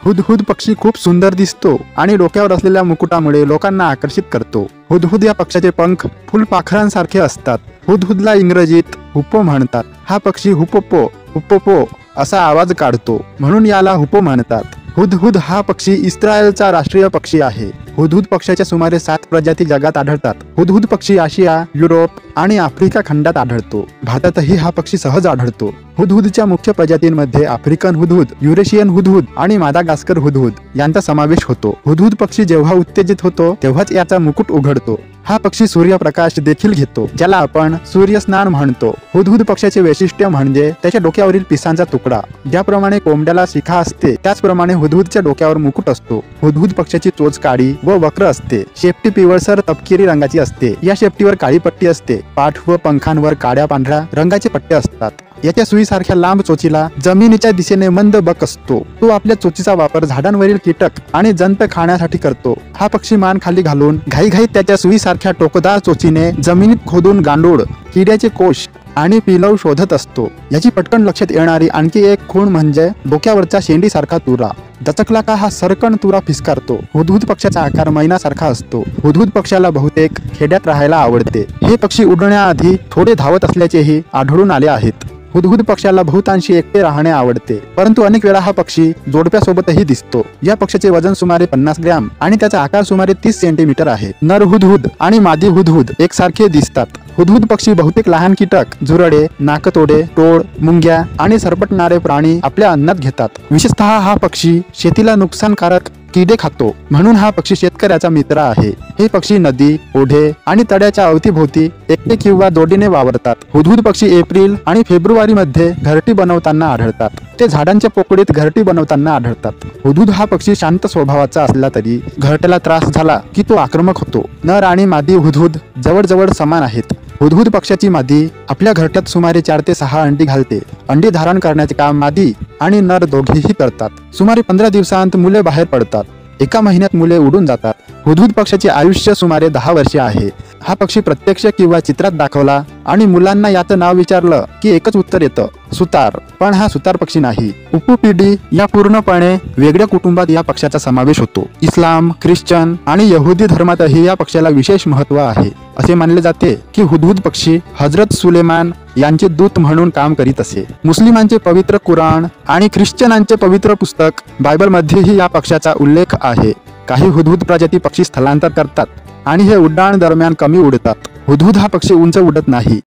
हुदहुद पक्षी खूप सुंदर दिसतो आणि डोक्यावर असलेल्या मुकुटामुळे लोकांना आकर्षित करतो। हुदहुद या पक्षाचे पंख फुलपाखरांसारखे असतात। हुदहुदला इंग्रजीत हुप्पो म्हणतात। हा पक्षी हुप्पोपो हुप्पोपो असा आवाज काढतो, म्हणून याला हुप्पो म्हणतात। हुदहुद हा पक्षी इस्रायलचा राष्ट्रीय पक्षी आहे। हुदहुद पक्षाच्या सुमारे 7 प्रजाती जगात आढळतात। हुदहुद पक्षी आशिया, युरोप आणि आफ्रिका खंडात आढळतो। भारतातही हा पक्षी सहज आढळतो। हुदहुदच्या मुख्य प्रजातींमध्ये आफ्रिकन हुदहुद, युरेशियन हुदहुद आणि मादागास्कर हुदहुद यांचा समावेश होतो। हुदहुद पक्षी जेव्हा उत्तेजित होतो तेव्हाच याचा मुकुट उघडतो। हा पक्षी सूर्यप्रकाश देखील घेतो, ज्याला आपण सूर्यस्नान म्हणतो। हुदहुद पक्षाचे वैशिष्ट्य म्हणजे त्याच्या डोक्यावरील पिसांचा तुकडा। ज्याप्रमाणे कोंबड्याला शिखा असते त्याचप्रमाणे हुदहुदच्या डोक्यावर मुकुट असतो। हुदहुद पक्षाची चोच काळी व वक्र असते। शेपटी पिवळसर तपकिरी रंगाची असते। या शेपटीवर काळी पट्टी असते। पाठ व पंखांवर काळ्या पांढऱ्या रंगाचे पट्टे असतात। याच्या सुईसारख्या लांब चोचीला जमिनीच्या दिशेने मंद बक असतो। तो आपल्या चोचीचा वापर झाडांवरील कीटक आणि जंत खाण्यासाठी करतो। हा पक्षी मान खाली घालून घाईघाईत त्याच्या सुईसारख्या टोकदार चोचीने जमिनीत खोदून गांडूळ, किड्याचे कोश आणि पिलव शोधत असतो। याची पटकन लक्षात येणारी आणखी एक खूण म्हणजे डोक्यावरचा शेंडीसारखा तुरा। दचकला का हा सरकण तुरा फिसकारतो। हुदहुद पक्षाचा आकार मैनासारखा असतो। हुदहुद पक्षाला बहुतेक खेड्यात राहायला आवडते। हे पक्षी उडण्याआधी थोडे धावत असल्याचेही आढळून आले आहेत। हुदहुद पक्षाला बहुतांशी एकटे राहणे आवडते, परंतु अनेक वेळा हा पक्षी जोडप्यासोबतही दिसतो। या पक्षाचे वजन सुमारे 50 ग्रॅम आणि त्याचा आकार सुमारे 30 सेंटीमीटर आहे। नर हुदहुद आणि मादी हुदहुद एकसारखे दिसतात। हुदहुद पक्षी बहुतेक लहान कीटक, झुरडे, नाकतोडे, टोळ, मुंग्या आणि सरपटणारे प्राणी आपल्या अन्नात घेतात। विशेषतः हा पक्षी शेतीला नुकसानकारक किडे खातो, म्हणून हा पक्षी शेतकऱ्याचा मित्र आहे। हे पक्षी नदी, ओढे आणि तळ्याच्या अवतीभोवती एकटे किंवा जोडीने वावरतात। हुदहुद पक्षी एप्रिल आणि फेब्रुवारी मध्ये घरटी बनवताना आढळतात। ते झाडांच्या पोकळीत घरटी बनवताना आढळतात। हुदहुद हा पक्षी शांत स्वभावाचा असला तरी घरट्याला त्रास झाला की तो आक्रमक होतो। नर आणि मादी हुदहुद जवळजवळ समान आहेत। हुदहुद पक्षाची मादी आपल्या घरट्यात सुमारे 4 ते 6 अंडी घालते। अंडी धारण करण्याचे काम मादी आणि नर दोघेही करतात। सुमारे 15 दिवसांत मुले बाहेर पडतात। 1 महिन्यात मुले उडून जातात। हुदहुद पक्षाचे आयुष्य सुमारे 10 वर्षे आहे। हा पक्षी प्रत्यक्ष किंवा चित्रात दाखवला आणि मुलांना याचं नाव विचारलं की एकच उत्तर येतं, सुतार। पण हा सुतार पक्षी नाही। उपुपिडी या पूर्णपणे वेगळ्या कुटुंबात या पक्षाचा समावेश होतो। इस्लाम, ख्रिश्चन आणि यहुदी धर्मातही या पक्षाला विशेष महत्त्व आहे। असे मानले जाते की हुदहुद पक्षी हजरत सुलेमान यांचे दूत म्हणून काम करीत असे। मुस्लिमांचे पवित्र कुराण आणि ख्रिश्चनांचे पवित्र पुस्तक बायबलमध्येही या पक्षाचा उल्लेख आहे। काही हुदहुद प्रजाती पक्षी स्थलांतर करतात आणि हे उड्डाण दरम्यान कमी उडतात। हुदहुद हा पक्षी उंच उडत नाही।